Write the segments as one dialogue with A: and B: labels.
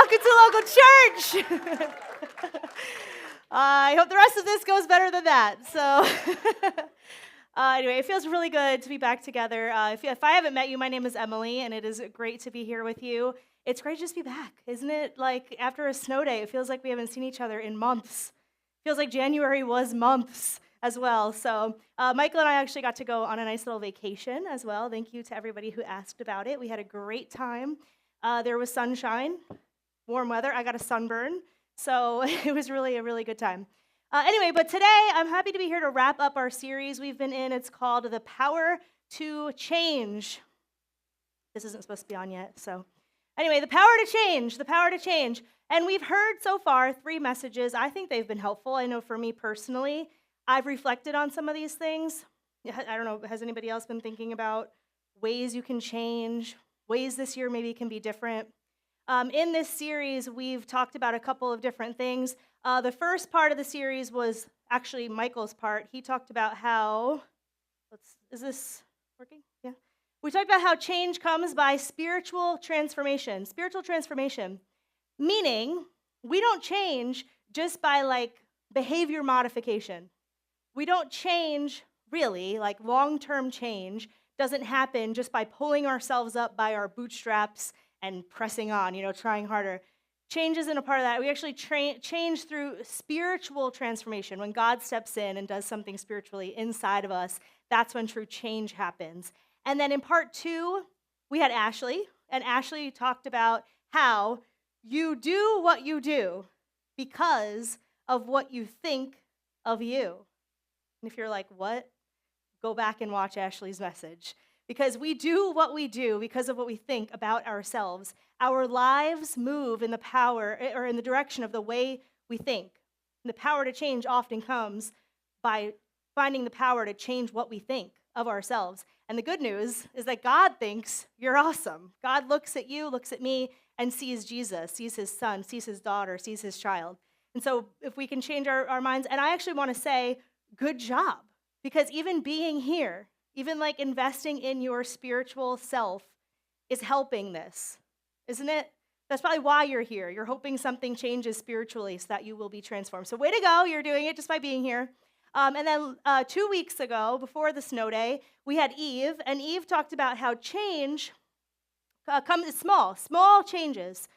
A: welcome to local church. I hope the rest of this goes better than that. So anyway, it feels really good to be back together. If I haven't met you, my name is Emily, and it is great to be here with you. It's great to just be back, isn't it? Like after a snow day, it feels like we haven't seen each other in months. It feels like January was months as well. So Michael and I actually got to go on a nice little vacation as well. Thank you to everybody who asked about it. We had a great time. There was sunshine, warm weather. I got a sunburn, so it was really a really good time. Anyway, but today I'm happy to be here to wrap up our series we've been in. It's called The Power to Change. This isn't supposed to be on yet, so anyway, the power to change, the power to change. And we've heard so far 3 messages. I think they've been helpful. I know for me personally, I've reflected on some of these things. I don't know, has anybody else been thinking about ways you can change, ways this year maybe can be different? In this series, we've talked about a couple of different things. The first part of the series was actually Michael's part. He talked about how, is this working? Yeah. We talked about how change comes by spiritual transformation. Spiritual transformation, meaning we don't change just by behavior modification. We don't change really, long-term change doesn't happen just by pulling ourselves up by our bootstraps and pressing on, trying harder. Change isn't a part of that. We actually change through spiritual transformation. When God steps in and does something spiritually inside of us, that's when true change happens. And then in part 2, we had Ashley, and Ashley talked about how you do what you do because of what you think of you. And if you're like, what? Go back and watch Ashley's message. Because we do what we do because of what we think about ourselves. Our lives move in the power or in the direction of the way we think. And the power to change often comes by finding the power to change what we think of ourselves. And the good news is that God thinks you're awesome. God looks at you, looks at me, and sees Jesus, sees his son, sees his daughter, sees his child. And so if we can change our minds, and I actually want to say, good job. Because even being here, even investing in your spiritual self is helping this, isn't it? That's probably why you're here. You're hoping something changes spiritually so that you will be transformed. So way to go. You're doing it just by being here. And then 2 weeks ago, before the snow day, we had Eve. And Eve talked about how change comes small. Small changes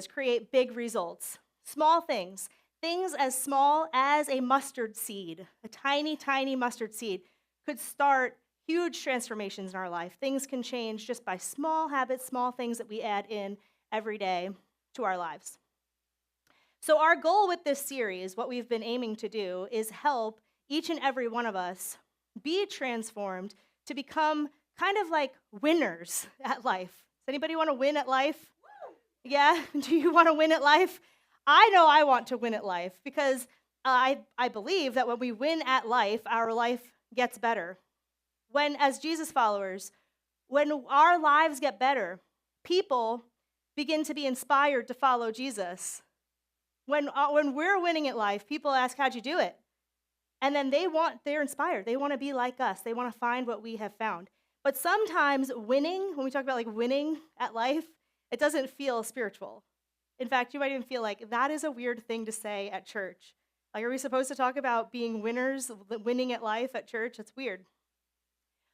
A: create big results. Small things. Things as small as a mustard seed, a tiny, tiny mustard seed, could start huge transformations in our life. Things can change just by small habits, small things that we add in every day to our lives. So our goal with this series, what we've been aiming to do, is help each and every one of us be transformed to become kind of like winners at life. Does anybody want to win at life? Yeah? Do you want to win at life? I know I want to win at life because I believe that when we win at life, our life gets better. When, as Jesus followers, when our lives get better, people begin to be inspired to follow Jesus. When we're winning at life, people ask, how'd you do it? And then they're inspired. They want to be like us. They want to find what we have found. But sometimes winning, when we talk about winning at life, it doesn't feel spiritual. In fact, you might even feel like that is a weird thing to say at church. Are we supposed to talk about being winners, winning at life at church? That's weird.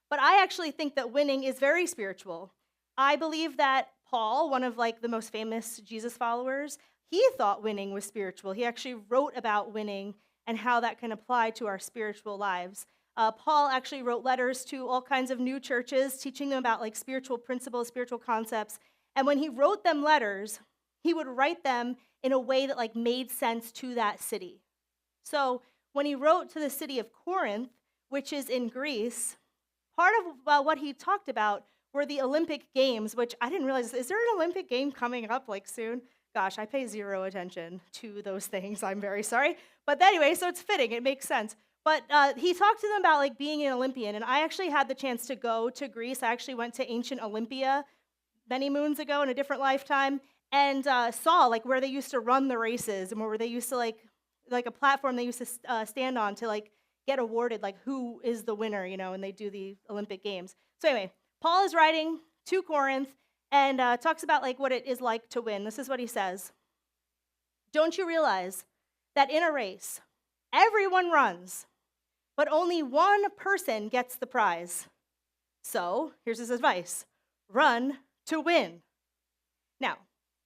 A: But I actually think that winning is very spiritual. I believe that Paul, one of the most famous Jesus followers, he thought winning was spiritual. He actually wrote about winning and how that can apply to our spiritual lives. Paul actually wrote letters to all kinds of new churches, teaching them about spiritual principles, spiritual concepts. And when he wrote them letters, he would write them in a way that made sense to that city. So when he wrote to the city of Corinth, which is in Greece, part of what he talked about were the Olympic Games, which I didn't realize, is there an Olympic game coming up soon? Gosh, I pay zero attention to those things. I'm very sorry. But anyway, so it's fitting. It makes sense. But he talked to them about being an Olympian, and I actually had the chance to go to Greece. I actually went to ancient Olympia many moons ago in a different lifetime, and saw where they used to run the races and where they used to a platform they used to stand on to get awarded who is the winner, and they do the Olympic Games. So anyway, Paul is writing to Corinth, and talks about like what it is like to win. This is what he says. Don't you realize that in a race, everyone runs, but only one person gets the prize? So here's his advice. Run to win. Now,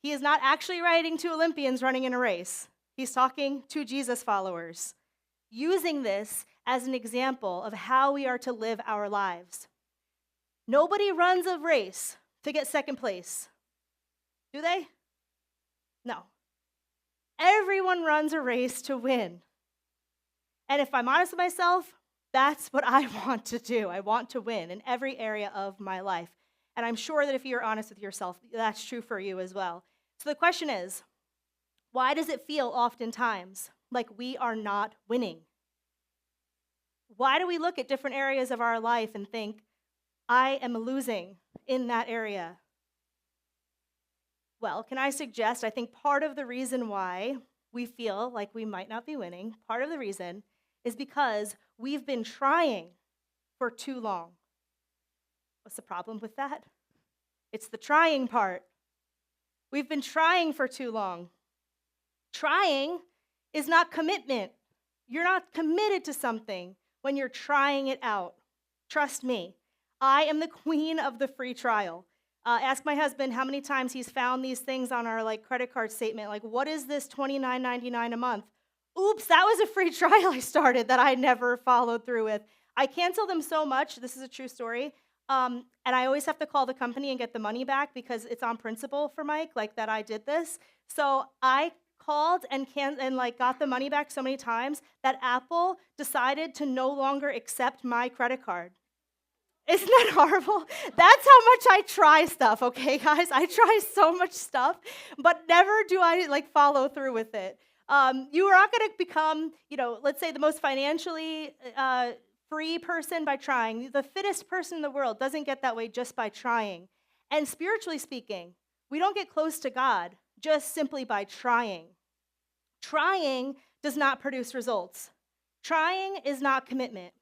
A: he is not actually writing to Olympians running in a race. He's talking to Jesus followers, using this as an example of how we are to live our lives. Nobody runs a race to get second place, do they? No. Everyone runs a race to win. And if I'm honest with myself, that's what I want to do. I want to win in every area of my life. And I'm sure that if you're honest with yourself, that's true for you as well. So the question is, why does it feel oftentimes like we are not winning? Why do we look at different areas of our life and think, I am losing in that area? Well, can I suggest, I think part of the reason why we feel like we might not be winning, part of the reason is because we've been trying for too long. What's the problem with that? It's the trying part. We've been trying for too long. Trying is not commitment. You're not committed to something when you're trying it out. Trust me, I am the queen of the free trial. Ask my husband how many times he's found these things on our credit card statement. Like, what is this $29.99 a month? Oops, that was a free trial I started that I never followed through with. I cancel them so much. This is a true story. And I always have to call the company and get the money back because it's on principle for Mike, like that I did this. So I called and got the money back so many times that Apple decided to no longer accept my credit card. Isn't that horrible? That's how much I try stuff, okay, guys? I try so much stuff, but never do I follow through with it. You are not going to become, let's say the most financially free person by trying. The fittest person in the world doesn't get that way just by trying. And spiritually speaking, we don't get close to God just simply by trying. Trying does not produce results. Trying is not commitment.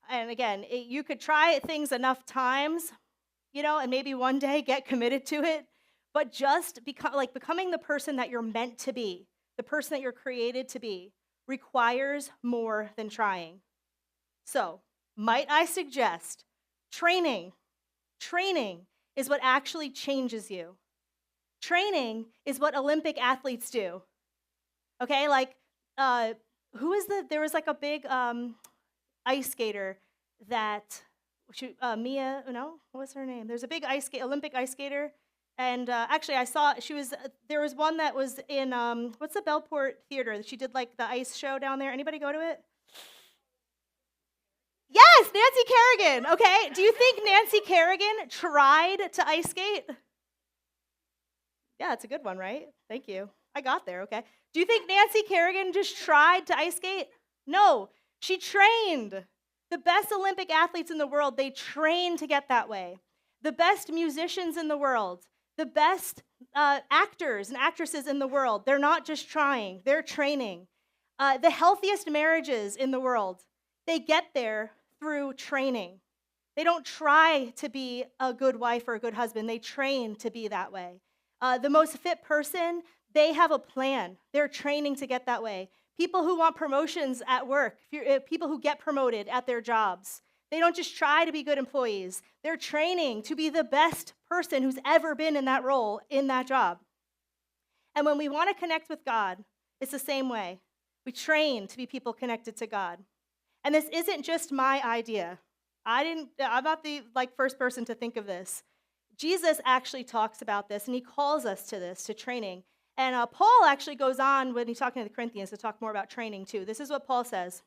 A: And again, you could try things enough times, and maybe one day get committed to it, but just becoming the person that you're meant to be, the person that you're created to be, requires more than trying. So, might I suggest training? Training is what actually changes you. Training is what Olympic athletes do. Okay, there was a big ice skater that, Mia, no, what was her name? There's a big Olympic ice skater, and actually I saw, there was one that was in, what's the Bellport Theater? She did the ice show down there. Anybody go to it? Yes, Nancy Kerrigan, okay. Do you think Nancy Kerrigan tried to ice skate? Yeah, it's a good one, right? Thank you. I got there, okay. Do you think Nancy Kerrigan just tried to ice skate? No, she trained. The best Olympic athletes in the world, they train to get that way. The best musicians in the world, the best actors and actresses in the world, they're not just trying, they're training. The healthiest marriages in the world, they get there through training. They don't try to be a good wife or a good husband, they train to be that way. The most fit person, they have a plan. They're training to get that way. People who want promotions at work, people who get promoted at their jobs, they don't just try to be good employees. They're training to be the best person who's ever been in that role, in that job. And when we want to connect with God, it's the same way. We train to be people connected to God. And this isn't just my idea. I'm not the first person to think of this. Jesus actually talks about this, and he calls us to this, to training. And Paul actually goes on when he's talking to the Corinthians to talk more about training too. This is what Paul says.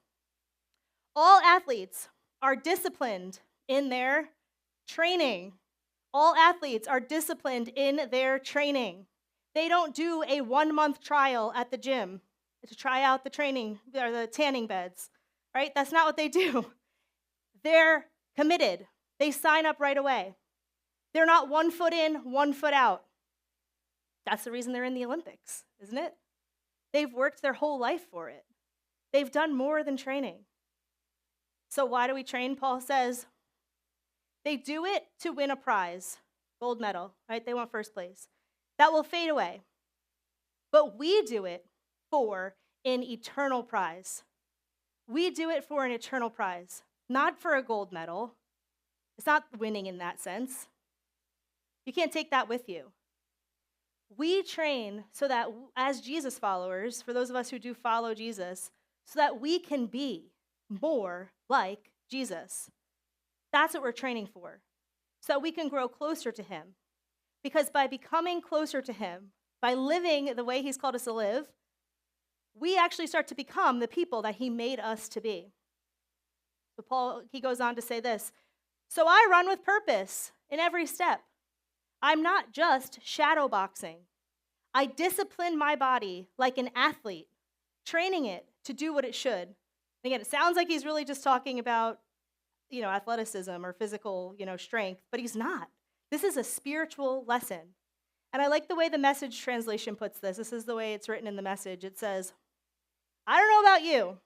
A: All athletes are disciplined in their training. All athletes are disciplined in their training. They don't do a 1-month trial at the gym to try out the training or the tanning beds, right? That's not what they do. They're committed. They sign up right away. They're not 1 foot in, 1 foot out. That's the reason they're in the Olympics, isn't it? They've worked their whole life for it. They've done more than training. So why do we train? Paul says, they do it to win a prize. gold medal, right? They want first place. That will fade away. But we do it for an eternal prize. We do it for an eternal prize, not for a gold medal. It's not winning in that sense. You can't take that with you. We train so that as Jesus followers, for those of us who do follow Jesus, so that we can be more like Jesus. That's what we're training for, so that we can grow closer to him. Because by becoming closer to him, by living the way he's called us to live, we actually start to become the people that he made us to be. So Paul, he goes on to say this, so I run with purpose in every step. I'm not just shadow boxing. I discipline my body like an athlete, training it to do what it should. Again, it sounds like he's really just talking about, athleticism or physical, strength, but he's not. This is a spiritual lesson. And I like the way the Message translation puts this. This is the way it's written in the Message. It says, I don't know about you,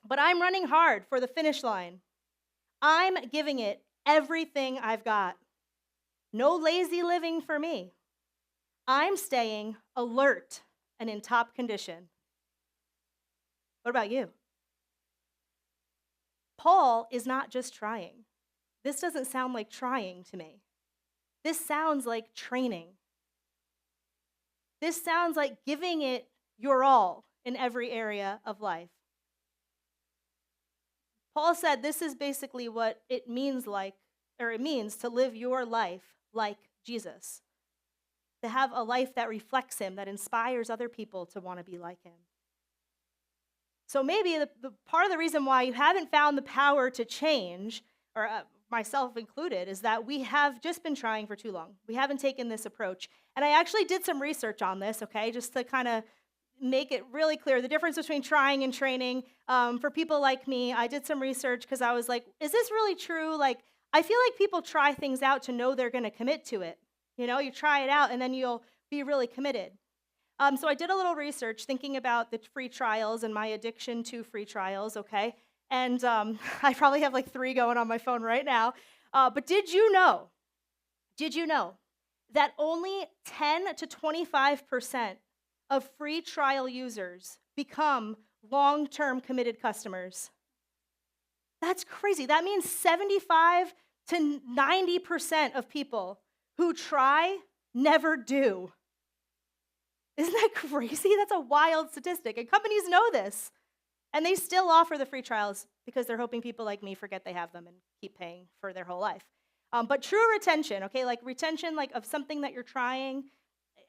A: but I'm running hard for the finish line. I'm giving it everything I've got. No lazy living for me. I'm staying alert and in top condition. What about you? Paul is not just trying. This doesn't sound like trying to me. This sounds like training. This sounds like giving it your all in every area of life. Paul said this is basically what it means to live your life like Jesus. To have a life that reflects him, that inspires other people to want to be like him. So maybe the part of the reason why you haven't found the power to change, or myself included, is that we have just been trying for too long. We haven't taken this approach. And I actually did some research on this, okay, just to kind of make it really clear the difference between trying and training. For people like me, I did some research because I was like, is this really true? Like, I feel like people try things out to know they're going to commit to it. You try it out and then you'll be really committed. So I did a little research thinking about the free trials and my addiction to free trials, okay? And I probably have like 3 going on my phone right now. But did you know that only 10 to 25% of free trial users become long-term committed customers? That's crazy. That means 75 to 90% of people who try never do. Isn't that crazy? That's a wild statistic. And companies know this. And they still offer the free trials because they're hoping people like me forget they have them and keep paying for their whole life. But true retention, okay, like retention of something that you're trying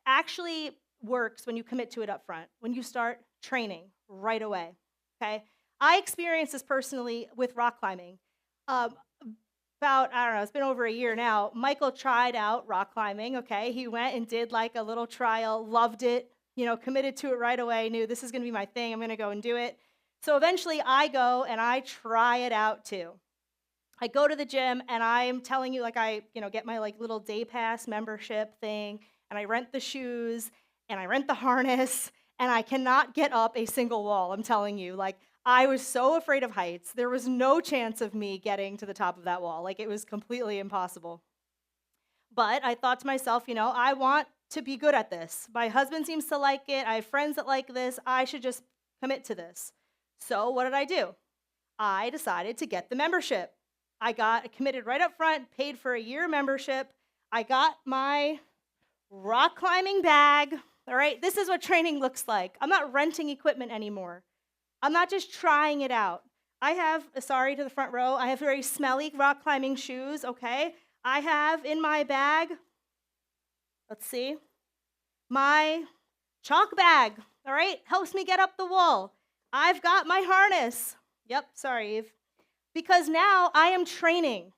A: actually works when you commit to it up front, when you start training right away, okay? I experienced this personally with rock climbing. It's been over a year now. Michael tried out rock climbing, okay? He went and did like a little trial, loved it, committed to it right away, knew this is going to be my thing, I'm going to go and do it. So eventually I go and I try it out too. I go to the gym and I'm telling you, I get my little day pass membership thing, and I rent the shoes and I rent the harness, and I cannot get up a single wall, I'm telling you. I was so afraid of heights. There was no chance of me getting to the top of that wall. It was completely impossible. But I thought to myself, I want to be good at this. My husband seems to like it. I have friends that like this. I should just commit to this. So what did I do? I decided to get the membership. I got committed right up front, paid for a year membership. I got my rock climbing bag. All right, this is what training looks like. I'm not renting equipment anymore. I'm not just trying it out. I have, sorry to the front row, I have very smelly rock climbing shoes, okay? I have in my bag, let's see, my chalk bag, all right? Helps me get up the wall. I've got my harness. Yep, sorry, Eve. Because now I am training.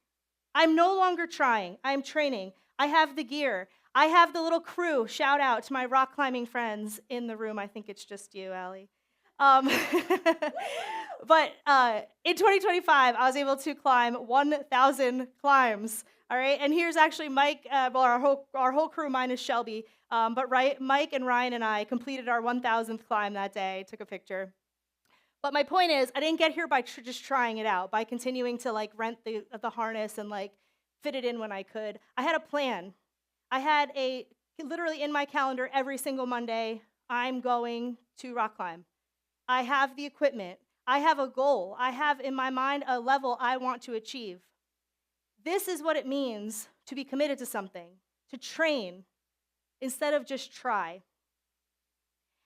A: I'm no longer trying. I'm training. I have the gear. I have the little crew. Shout out to my rock climbing friends in the room. I think it's just you, Allie. But in 2025, I was able to climb 1,000 climbs. All right, and here's actually Mike. Our whole crew minus Shelby. But Mike and Ryan and I completed our 1,000th climb that day. Took a picture. But my point is, I didn't get here by just trying it out, by continuing to rent the harness and fit it in when I could. I had a plan. I had literally in my calendar every single Monday, I'm going to rock climb. I have the equipment. I have a goal. I have in my mind a level I want to achieve. This is what it means to be committed to something, to train instead of just try.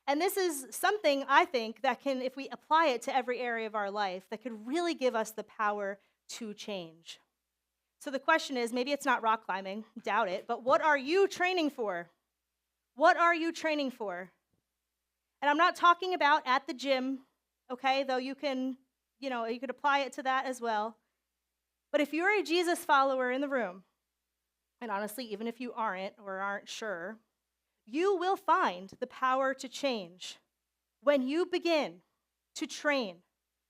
A: And this is something I think that can, if we apply it to every area of our life, that could really give us the power to change. So the question is, maybe it's not rock climbing, doubt it, but what are you training for? What are you training for? And I'm not talking about at the gym, okay, though you could apply it to that as well. But if you're a Jesus follower in the room, and honestly, even if you aren't or aren't sure, you will find the power to change when you begin to train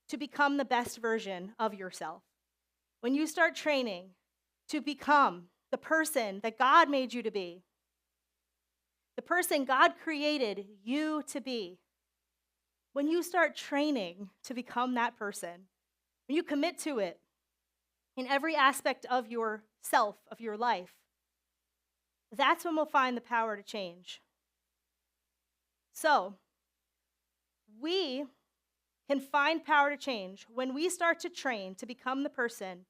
A: to become the best version of yourself. When you start training to become the person that God made you to be, the person God created you to be. When you start training to become that person, when you commit to it in every aspect of yourself, of your life, that's when we'll find the power to change. So, we can find power to change when we start to train to become the person,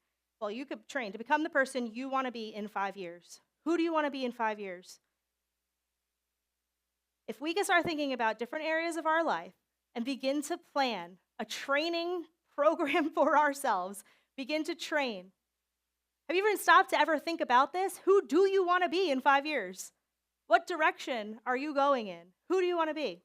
A: you could train to become the person you want to be in 5 years. Who do you want to be in 5 years? If we can start thinking about different areas of our life and begin to plan a training program for ourselves, begin to train. Have you even stopped to ever think about this? Who do you want to be in 5 years? What direction are you going in? Who do you want to be?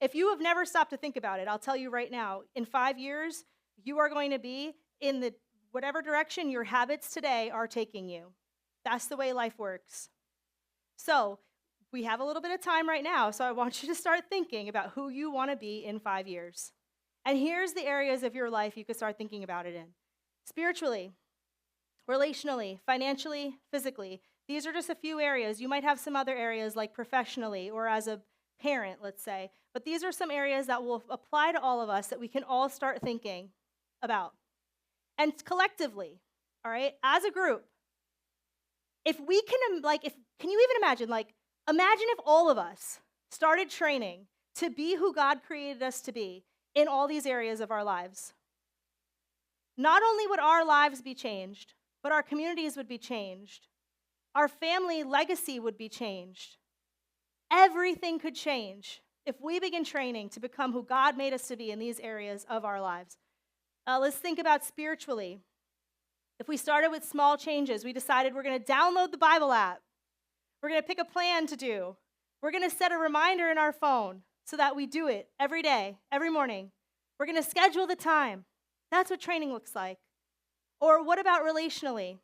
A: If you have never stopped to think about it, I'll tell you right now, in 5 years, you are going to be in the whatever direction your habits today are taking you. That's the way life works. So, we have a little bit of time right now, so I want you to start thinking about who you want to be in 5 years. And here's the areas of your life you could start thinking about it in. Spiritually, relationally, financially, physically. These are just a few areas. You might have some other areas like professionally or as a parent, let's say. But these are some areas that will apply to all of us that we can all start thinking about. And collectively, all right, as a group, if we can, can you even imagine, imagine if all of us started training to be who God created us to be in all these areas of our lives. Not only would our lives be changed, but our communities would be changed. Our family legacy would be changed. Everything could change if we begin training to become who God made us to be in these areas of our lives. Let's think about spiritually. If we started with small changes, we decided we're going to download the Bible app. We're going to pick a plan to do. We're going to set a reminder in our phone so that we do it every day, every morning. We're going to schedule the time. That's what training looks like. Or what about relationally?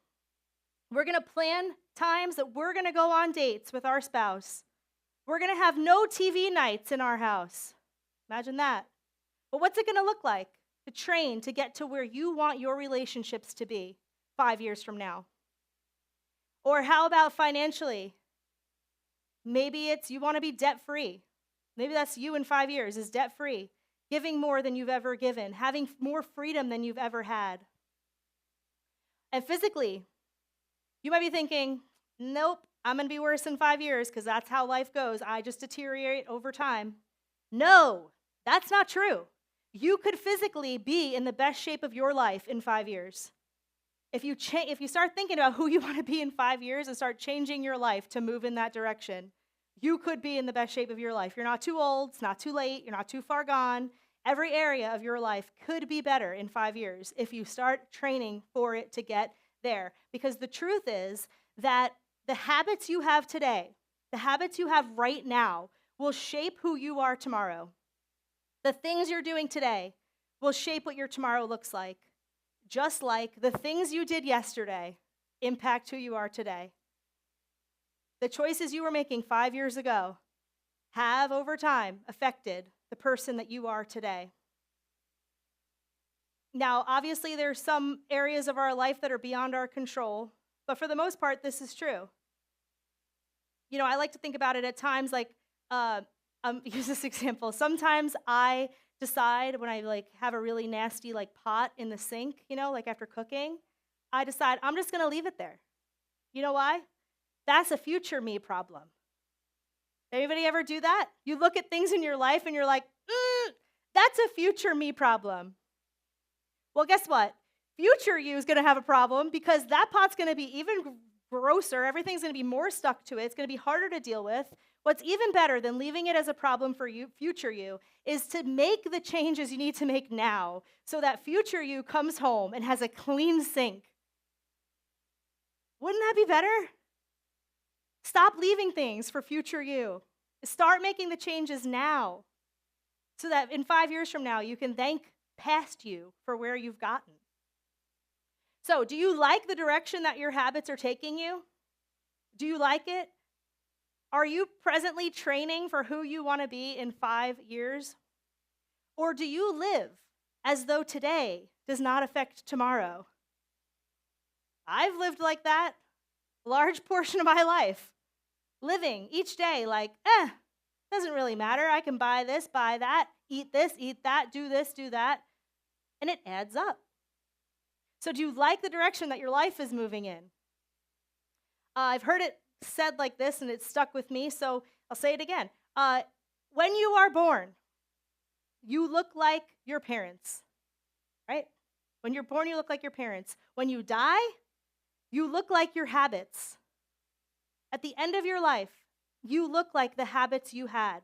A: We're going to plan times that we're going to go on dates with our spouse. We're going to have no TV nights in our house. Imagine that. But what's it going to look like to train to get to where you want your relationships to be 5 years from now? Or how about financially? Maybe it's you want to be debt-free. Maybe that's you in 5 years, is debt-free, giving more than you've ever given, having more freedom than you've ever had. And physically, you might be thinking, nope, I'm going to be worse in 5 years because that's how life goes. I just deteriorate over time. No, that's not true. You could physically be in the best shape of your life in 5 years. If you start thinking about who you want to be in 5 years and start changing your life to move in that direction, you could be in the best shape of your life. You're not too old, it's not too late, you're not too far gone. Every area of your life could be better in 5 years if you start training for it to get there. Because the truth is that the habits you have today, the habits you have right now, will shape who you are tomorrow. The things you're doing today will shape what your tomorrow looks like. Just like the things you did yesterday impact who you are today. The choices you were making 5 years ago have, over time, affected the person that you are today. Now, obviously, there's some areas of our life that are beyond our control, but for the most part, this is true. You know, I like to think about it at times like, use this example. Sometimes I decide when I have a really nasty pot in the sink, after cooking, I decide I'm just going to leave it there. You know why? That's a future me problem. Anybody ever do that? You look at things in your life and you're like, that's a future me problem. Well, guess what? Future you is going to have a problem because that pot's going to be even grosser. Everything's going to be more stuck to it. It's going to be harder to deal with. What's even better than leaving it as a problem for you, future you, is to make the changes you need to make now so that future you comes home and has a clean sink. Wouldn't that be better? Stop leaving things for future you. Start making the changes now so that in 5 years from now, you can thank past you for where you've gotten. So, do you like the direction that your habits are taking you? Do you like it? Are you presently training for who you want to be in 5 years? Or do you live as though today does not affect tomorrow? I've lived like that a large portion of my life. Living each day like, doesn't really matter. I can buy this, buy that, eat this, eat that, do this, do that. And it adds up. So do you like the direction that your life is moving in? I've heard it said like this, and it stuck with me, so I'll say it again. When you are born, you look like your parents, right? When you're born, you look like your parents. When you die, you look like your habits. At the end of your life, you look like the habits you had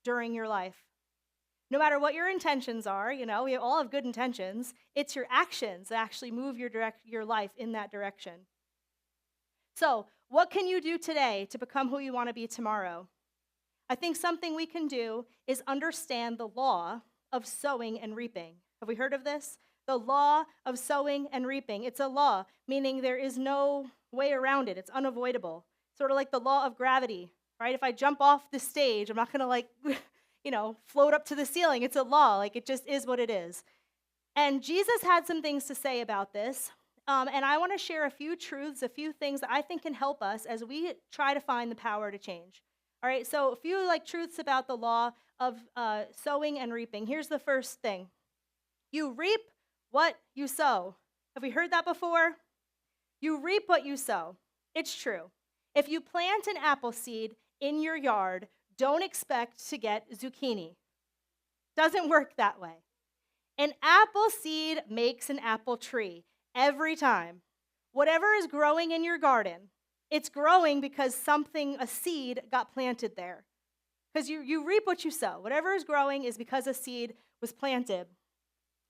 A: during your life. No matter what your intentions are, we all have good intentions, it's your actions that actually move your life in that direction. So, what can you do today to become who you want to be tomorrow? I think something we can do is understand the law of sowing and reaping. Have we heard of this? The law of sowing and reaping. It's a law, meaning there is no way around it. It's unavoidable. Sort of like the law of gravity, right? If I jump off the stage, I'm not going to float up to the ceiling. It's a law. It just is what it is. And Jesus had some things to say about this. And I want to share a few truths, a few things that I think can help us as we try to find the power to change. All right, so a few truths about the law of sowing and reaping. Here's the first thing. You reap what you sow. Have we heard that before? You reap what you sow. It's true. If you plant an apple seed in your yard, don't expect to get zucchini. Doesn't work that way. An apple seed makes an apple tree every time. Whatever is growing in your garden, it's growing because a seed got planted there. Because you reap what you sow. Whatever is growing is because a seed was planted.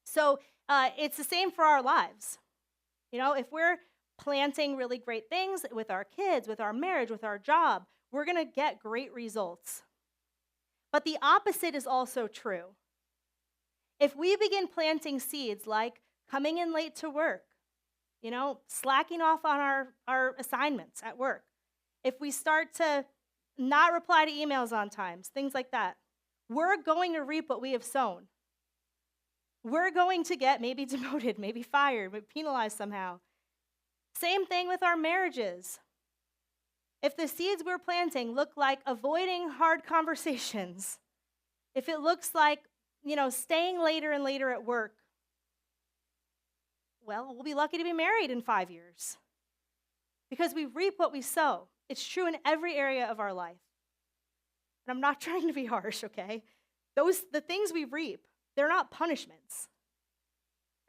A: So it's the same for our lives. If we're planting really great things with our kids, with our marriage, with our job, we're going to get great results. But the opposite is also true. If we begin planting seeds like coming in late to work, slacking off on our assignments at work, if we start to not reply to emails on time, things like that, we're going to reap what we have sown. We're going to get maybe demoted, maybe fired, maybe penalized somehow. Same thing with our marriages. If the seeds we're planting look like avoiding hard conversations, if it looks like, staying later and later at work, well, we'll be lucky to be married in 5 years because we reap what we sow. It's true in every area of our life. And I'm not trying to be harsh, okay? The things we reap, they're not punishments,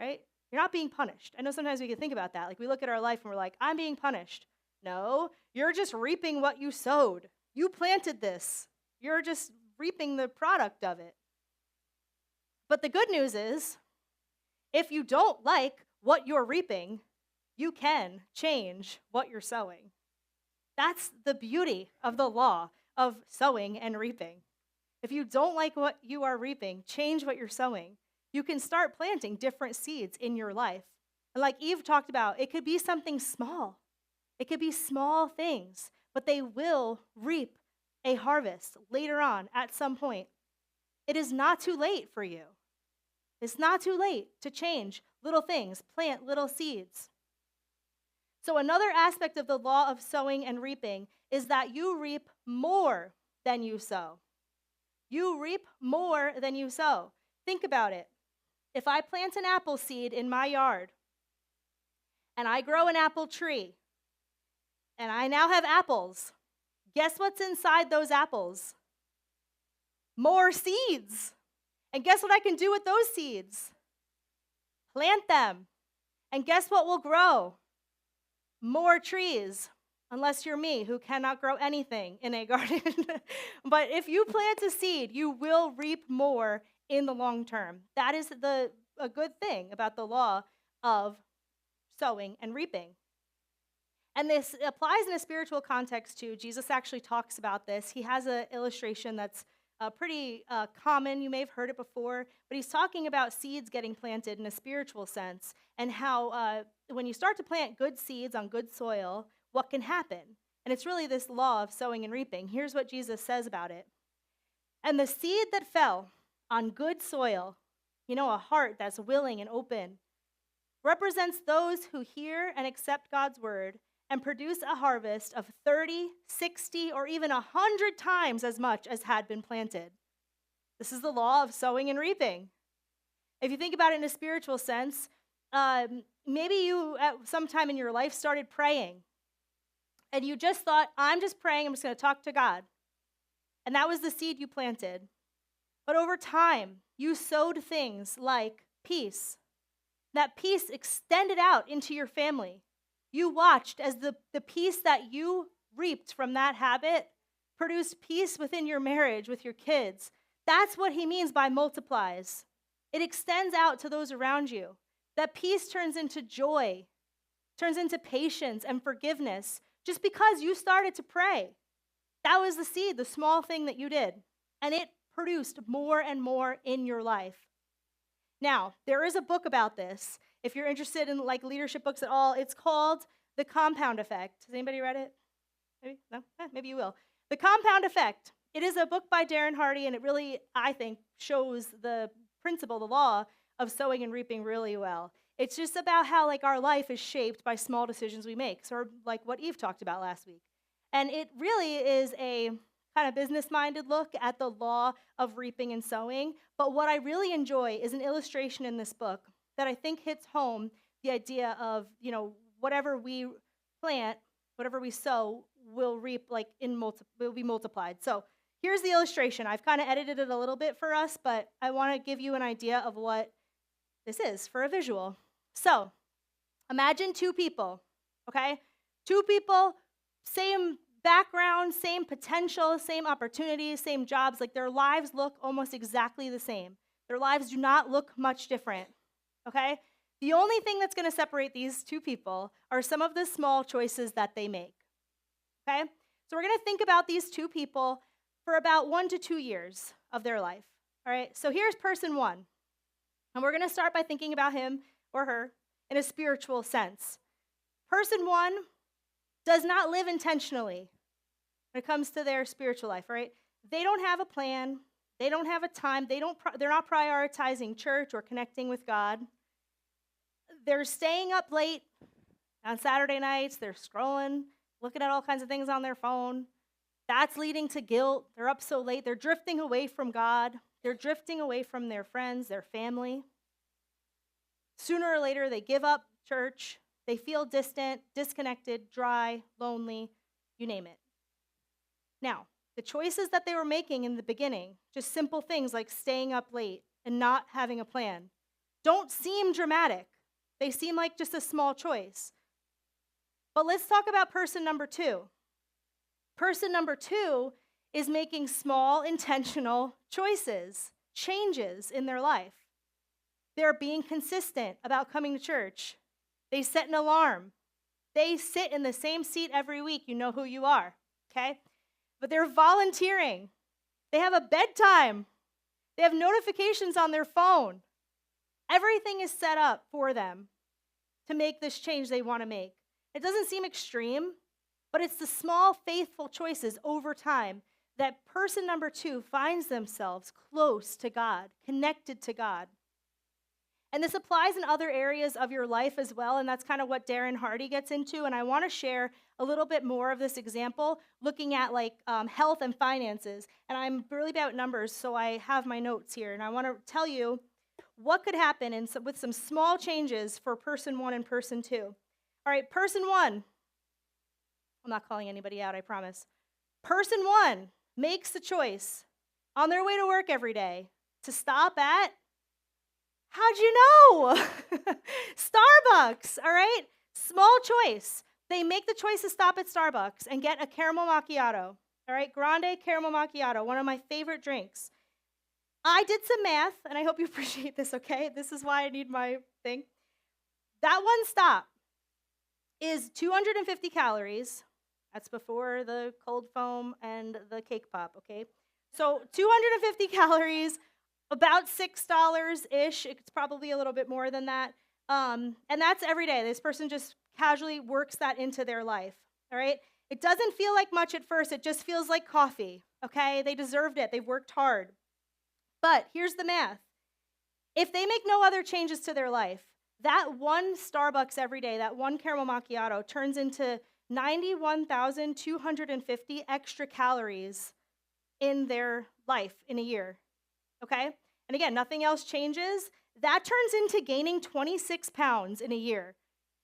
A: right? You're not being punished. I know sometimes we can think about that. We look at our life and we're like, I'm being punished. No, you're just reaping what you sowed. You planted this. You're just reaping the product of it. But the good news is, if you don't like what you're reaping, you can change what you're sowing. That's the beauty of the law of sowing and reaping. If you don't like what you are reaping, change what you're sowing. You can start planting different seeds in your life. And like Eve talked about, it could be something small. It could be small things, but they will reap a harvest later on at some point. It is not too late for you. It's not too late to change little things, plant little seeds. So another aspect of the law of sowing and reaping is that you reap more than you sow. You reap more than you sow. Think about it. If I plant an apple seed in my yard and I grow an apple tree, and I now have apples. Guess what's inside those apples? More seeds. And guess what I can do with those seeds? Plant them. And guess what will grow? More trees. Unless you're me, who cannot grow anything in a garden. But if you plant a seed, you will reap more in the long term. That is a good thing about the law of sowing and reaping. And this applies in a spiritual context too. Jesus actually talks about this. He has an illustration that's pretty common. You may have heard it before, but he's talking about seeds getting planted in a spiritual sense and how when you start to plant good seeds on good soil, what can happen? And it's really this law of sowing and reaping. Here's what Jesus says about it. And the seed that fell on good soil, a heart that's willing and open, represents those who hear and accept God's word and produce a harvest of 30, 60, or even 100 times as much as had been planted. This is the law of sowing and reaping. If you think about it in a spiritual sense, maybe you at some time in your life started praying, and you just thought, I'm just praying, I'm just going to talk to God. And that was the seed you planted. But over time, you sowed things like peace. That peace extended out into your family. You watched as the peace that you reaped from that habit produced peace within your marriage, with your kids. That's what he means by multiplies. It extends out to those around you. That peace turns into joy, turns into patience and forgiveness, just because you started to pray. That was the seed, the small thing that you did. And it produced more and more in your life. Now, there is a book about this. If you're interested in leadership books at all, it's called The Compound Effect. Has anybody read it? Maybe? No? Maybe you will. The Compound Effect. It is a book by Darren Hardy, and it really, I think, shows the principle, the law of sowing and reaping really well. It's just about how our life is shaped by small decisions we make, sort of like what Eve talked about last week. And it really is a kind of business-minded look at the law of reaping and sowing. But what I really enjoy is an illustration in this book that I think hits home the idea of, whatever we plant, whatever we sow, will reap will be multiplied. So here's the illustration. I've kind of edited it a little bit for us, but I want to give you an idea of what this is for a visual. So imagine two people, okay? Two people, same background, same potential, same opportunities, same jobs. Their lives look almost exactly the same. Their lives do not look much different, okay? The only thing that's going to separate these two people are some of the small choices that they make, okay? So we're going to think about these two people for about 1 to 2 years of their life, all right? So here's person one, and we're going to start by thinking about him or her in a spiritual sense. Person one does not live intentionally when it comes to their spiritual life, right? They don't have a plan. They don't have a time. They're not prioritizing church or connecting with God. They're staying up late on Saturday nights. They're scrolling, looking at all kinds of things on their phone. That's leading to guilt. They're up so late. They're drifting away from God. They're drifting away from their friends, their family. Sooner or later, they give up church. They feel distant, disconnected, dry, lonely, you name it. Now, the choices that they were making in the beginning, just simple things like staying up late and not having a plan, don't seem dramatic. They seem like just a small choice. But let's talk about person number two. Person number two is making small, intentional choices, changes in their life. They're being consistent about coming to church. They set an alarm. They sit in the same seat every week. You know who you are, okay? But they're volunteering. They have a bedtime. They have notifications on their phone. Everything is set up for them to make this change they want to make. It doesn't seem extreme, but it's the small, faithful choices over time that person number two finds themselves close to God, connected to God. And this applies in other areas of your life as well, and that's kind of what Darren Hardy gets into. And I want to share a little bit more of this example, looking at health and finances. And I'm really about numbers, so I have my notes here. And I want to tell you what could happen with some small changes for person one and person two. All right, person one. I'm not calling anybody out, I promise. Person one makes the choice on their way to work every day to stop at, how'd you know? Starbucks, all right? Small choice. They make the choice to stop at Starbucks and get a caramel macchiato, all right? Grande caramel macchiato, one of my favorite drinks. I did some math, and I hope you appreciate this, okay? This is why I need my thing. That one stop is 250 calories. That's before the cold foam and the cake pop, okay? So 250 calories, about $6-ish. It's probably a little bit more than that. And that's every day. This person just casually works that into their life, all right? It doesn't feel like much at first. It just feels like coffee, okay? They deserved it. They've worked hard. But here's the math. If they make no other changes to their life, that one Starbucks every day, that one caramel macchiato turns into 91,250 extra calories in their life in a year, okay? And again, nothing else changes. That turns into gaining 26 pounds in a year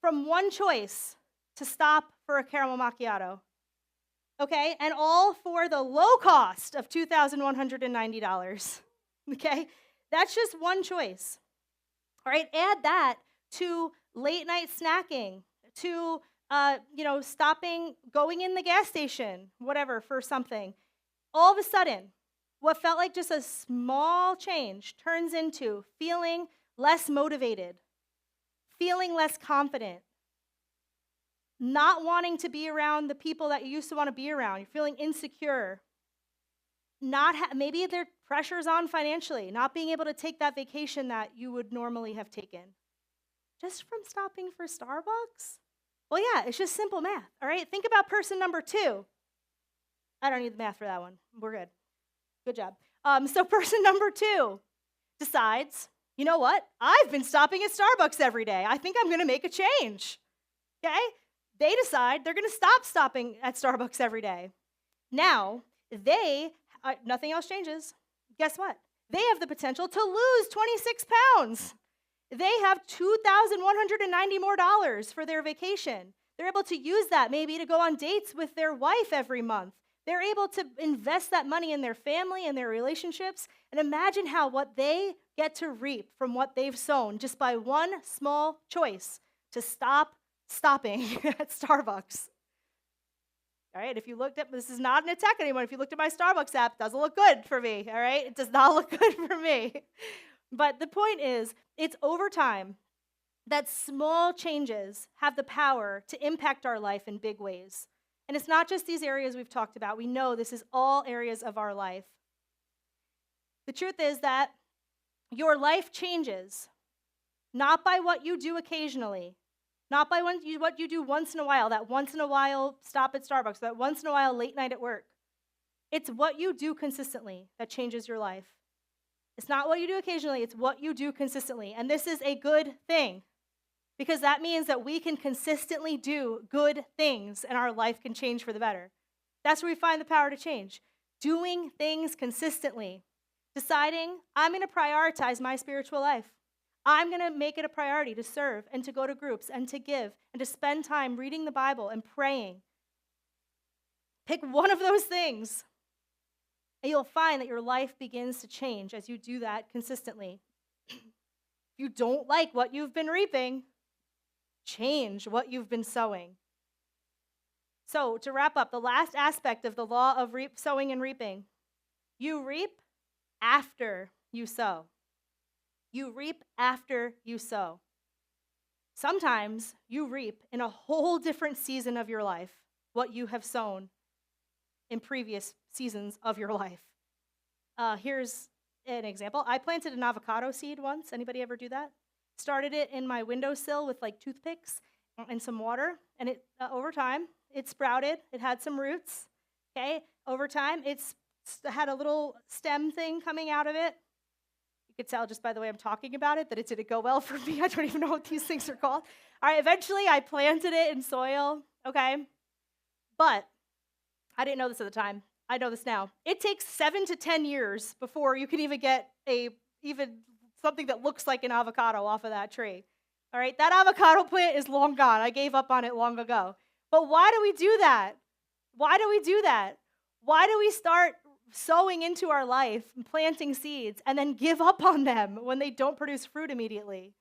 A: from one choice to stop for a caramel macchiato, okay? And all for the low cost of $2,190, okay? That's just one choice, all right? Add that to late night snacking, to stopping, going in the gas station, whatever, for something. All of a sudden, what felt like just a small change turns into feeling less motivated, feeling less confident, not wanting to be around the people that you used to want to be around. You're feeling insecure. Maybe their pressure's on financially, not being able to take that vacation that you would normally have taken. Just from stopping for Starbucks? Well, yeah, it's just simple math, all right? Think about person number two. I don't need the math for that one. We're good. Good job. So person number two decides, you know what? I've been stopping at Starbucks every day. I think I'm going to make a change, okay? They decide they're going to stop stopping at Starbucks every day. Now, nothing else changes. Guess what? They have the potential to lose 26 pounds. They have $2,190 more for their vacation. They're able to use that maybe to go on dates with their wife every month. They're able to invest that money in their family and their relationships. And imagine what they get to reap from what they've sown just by one small choice to stop stopping at Starbucks. All right, if you looked at, this is not an attack on anyone. If you looked at my Starbucks app, it doesn't look good for me, all right? It does not look good for me. But the point is, it's over time that small changes have the power to impact our life in big ways. And it's not just these areas we've talked about. We know this is all areas of our life. The truth is that your life changes not by what you do occasionally, not by what you do once in a while, that once in a while stop at Starbucks, that once in a while late night at work. It's what you do consistently that changes your life. It's not what you do occasionally, it's what you do consistently. And this is a good thing because that means that we can consistently do good things and our life can change for the better. That's where we find the power to change. Doing things consistently. Deciding, I'm going to prioritize my spiritual life. I'm going to make it a priority to serve and to go to groups and to give and to spend time reading the Bible and praying. Pick one of those things. And you'll find that your life begins to change as you do that consistently. If you don't like what you've been reaping, change what you've been sowing. So to wrap up, the last aspect of the law of sowing and reaping, you reap after you sow. You reap after you sow. Sometimes you reap in a whole different season of your life what you have sown in previous seasons of your life. Here's an example. I planted an avocado seed once. Anybody ever do that? Started it in my windowsill with like toothpicks and some water, and it over time it sprouted. It had some roots. Okay, over time it's had a little stem thing coming out of it. You could tell just by the way I'm talking about it that it didn't go well for me. I don't even know what these things are called. All right, eventually I planted it in soil. Okay, but I didn't know this at the time. I know this now. It takes 7 to 10 years before you can even get even something that looks like an avocado off of that tree. All right, that avocado plant is long gone. I gave up on it long ago. But why do we do that? Why do we do that? Why do we start sowing into our life and planting seeds and then give up on them when they don't produce fruit immediately?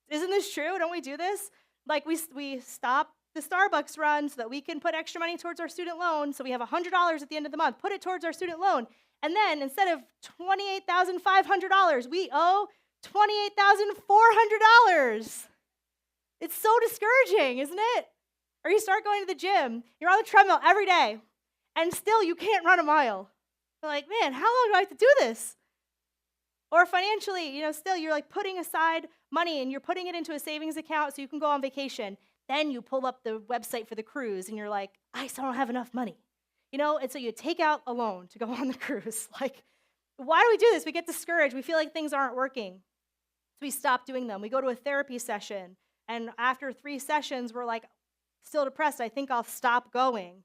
A: Isn't this true? Don't we do this? Like we stop the Starbucks run so that we can put extra money towards our student loan, so we have $100 at the end of the month, put it towards our student loan. And then instead of $28,500, we owe $28,400. It's so discouraging, isn't it? Or you start going to the gym, you're on the treadmill every day, and still you can't run a mile. You're like, man, how long do I have to do this? Or financially, still you're like putting aside money and you're putting it into a savings account so you can go on vacation. Then you pull up the website for the cruise and you're like, I still don't have enough money. And so you take out a loan to go on the cruise. Like, why do we do this? We get discouraged. We feel like things aren't working. So we stop doing them. We go to a therapy session. And after 3 sessions, we're like, still depressed. I think I'll stop going.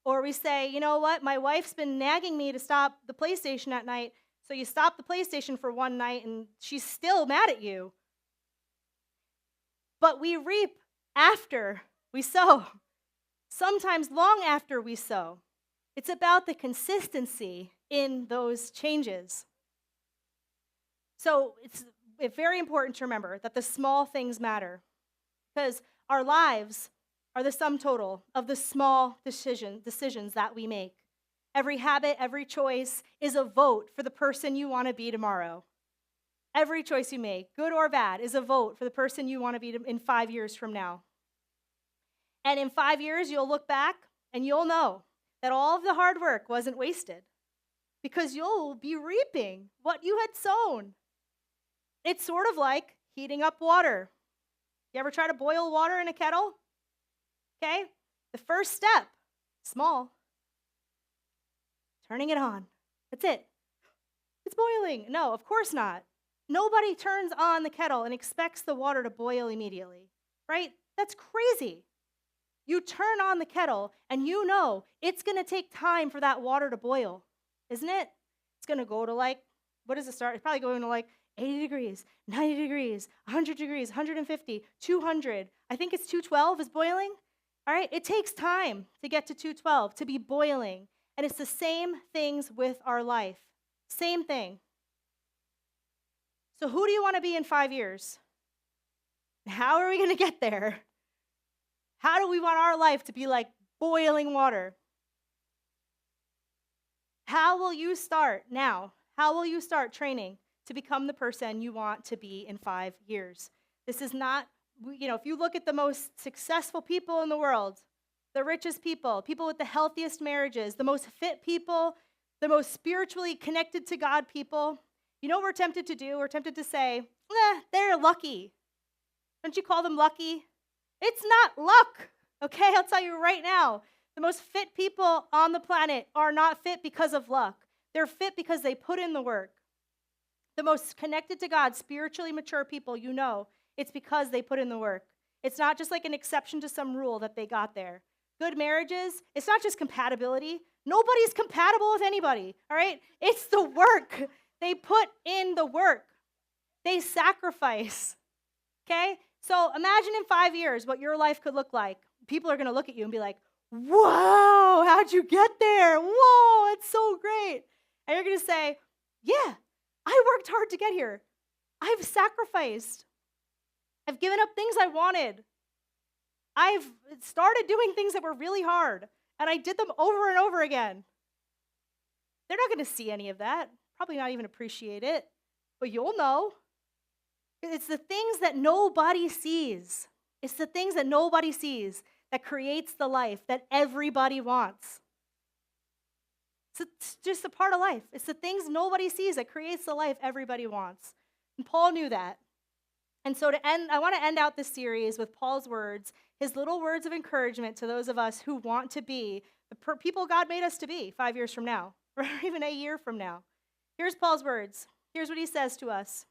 A: Or we say, you know what? My wife's been nagging me to stop the PlayStation at night. So you stop the PlayStation for one night and she's still mad at you. But we reap after we sow. Sometimes long after we sow. It's about the consistency in those changes. So it's very important to remember that the small things matter, because our lives are the sum total of the small decisions that we make. Every habit, every choice is a vote for the person you want to be tomorrow. Every choice you make, good or bad, is a vote for the person you want to be in 5 years from now. And in 5 years, you'll look back and you'll know that all of the hard work wasn't wasted, because you'll be reaping what you had sown. It's sort of like heating up water. You ever try to boil water in a kettle? Okay? The first step, small. Turning it on. That's it. It's boiling. No, of course not. Nobody turns on the kettle and expects the water to boil immediately, right? That's crazy. You turn on the kettle and you know it's going to take time for that water to boil, isn't it? It's going to go to what does it start? It's probably going to 80 degrees, 90 degrees, 100 degrees, 150, 200. I think it's 212 is boiling. All right? It takes time to get to 212, to be boiling. And it's the same things with our life. Same thing. So who do you want to be in 5 years? How are we going to get there? How do we want our life to be like boiling water? How will you start now? How will you start training to become the person you want to be in 5 years? This is not, if you look at the most successful people in the world, the richest people, people with the healthiest marriages, the most fit people, the most spiritually connected to God people, you know what we're tempted to do? We're tempted to say, they're lucky. Don't you call them lucky? It's not luck, okay? I'll tell you right now. The most fit people on the planet are not fit because of luck. They're fit because they put in the work. The most connected to God, spiritually mature people, it's because they put in the work. It's not just like an exception to some rule that they got there. Good marriages, it's not just compatibility. Nobody's compatible with anybody, all right? It's the work. They put in the work. They sacrifice, okay? So imagine in 5 years what your life could look like. People are going to look at you and be like, wow, how'd you get there? Whoa, it's so great. And you're going to say, yeah, I worked hard to get here. I've sacrificed. I've given up things I wanted. I've started doing things that were really hard, and I did them over and over again. They're not going to see any of that, probably not even appreciate it, but you'll know. It's the things that nobody sees. It's the things that nobody sees that creates the life that everybody wants. It's just a part of life. It's the things nobody sees that creates the life everybody wants. And Paul knew that. And so I want to end out this series with Paul's words, his little words of encouragement to those of us who want to be the people God made us to be 5 years from now, or even a year from now. Here's Paul's words. Here's what he says to us.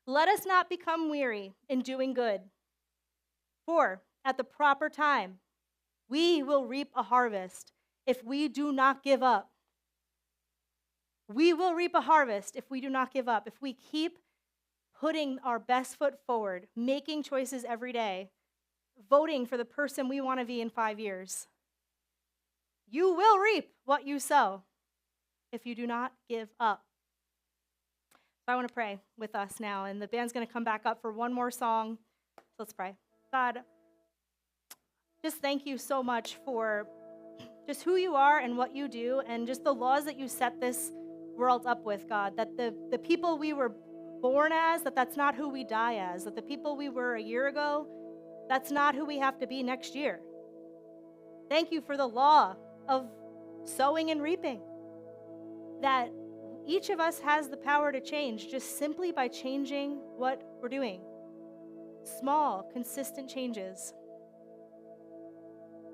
A: Let us not become weary in doing good, for at the proper time we will reap a harvest if we do not give up. We will reap a harvest if we do not give up, if we keep putting our best foot forward, making choices every day, voting for the person we want to be in 5 years. You will reap what you sow if you do not give up. So I want to pray with us now, and the band's going to come back up for one more song. Let's pray. God, just thank you so much for just who you are and what you do, and just the laws that you set this world up with, God, that the people we were born as, that's not who we die as, that the people we were a year ago, that's not who we have to be next year. Thank you for the law of sowing and reaping, that each of us has the power to change just simply by changing what we're doing. Small, consistent changes.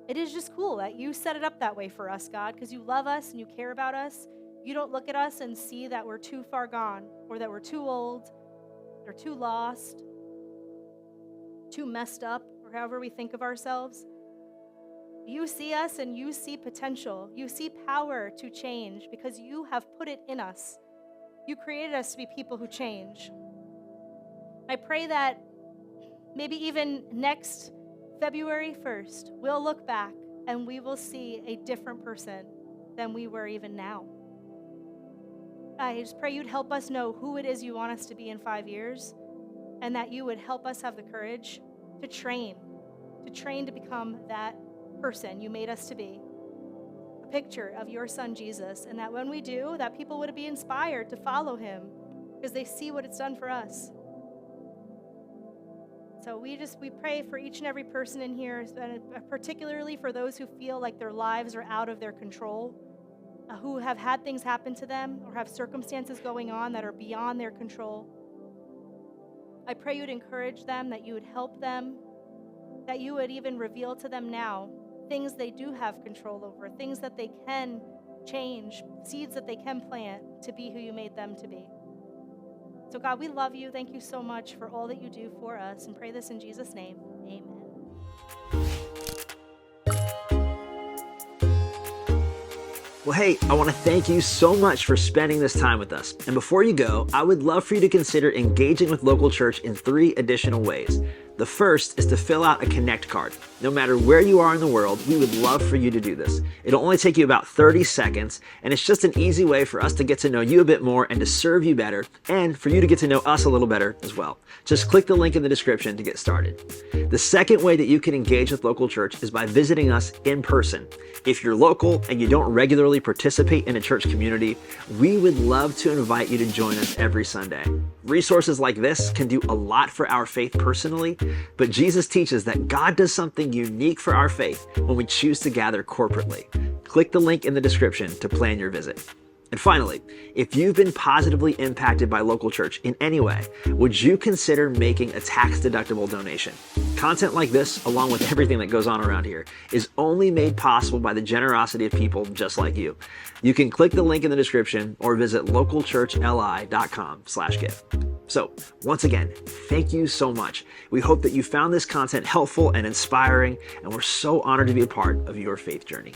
A: It is just cool that you set it up that way for us, God, because you love us and you care about us. You don't look at us and see that we're too far gone, or that we're too old, or too lost, too messed up, or however we think of ourselves. You see us and you see potential. You see power to change because you have put it in us. You created us to be people who change. I pray that maybe even next February 1st, we'll look back and we will see a different person than we were even now. I just pray you'd help us know who it is you want us to be in 5 years, and that you would help us have the courage to train to become that person you made us to be, a picture of your son Jesus, and that when we do, that people would be inspired to follow him because they see what it's done for us. So we pray for each and every person in here, and particularly for those who feel like their lives are out of their control, who have had things happen to them or have circumstances going on that are beyond their control. I pray you would encourage them, that you would help them, that you would even reveal to them now things they do have control over, things that they can change, seeds that they can plant to be who you made them to be. So God, we love you. Thank you so much for all that you do for us, and pray this in Jesus' name. Amen.
B: Well, hey, I want to thank you so much for spending this time with us. And before you go, I would love for you to consider engaging with local church in 3 additional ways. The first is to fill out a Connect card. No matter where you are in the world, we would love for you to do this. It'll only take you about 30 seconds, and it's just an easy way for us to get to know you a bit more and to serve you better, and for you to get to know us a little better as well. Just click the link in the description to get started. The second way that you can engage with local church is by visiting us in person. If you're local and you don't regularly participate in a church community, we would love to invite you to join us every Sunday. Resources like this can do a lot for our faith personally, but Jesus teaches that God does something unique for our faith when we choose to gather corporately. Click the link in the description to plan your visit. And finally, if you've been positively impacted by local church in any way, would you consider making a tax-deductible donation? Content like this, along with everything that goes on around here, is only made possible by the generosity of people just like you. You can click the link in the description or visit localchurchli.com/give. So, once again, thank you so much. We hope that you found this content helpful and inspiring, and we're so honored to be a part of your faith journey.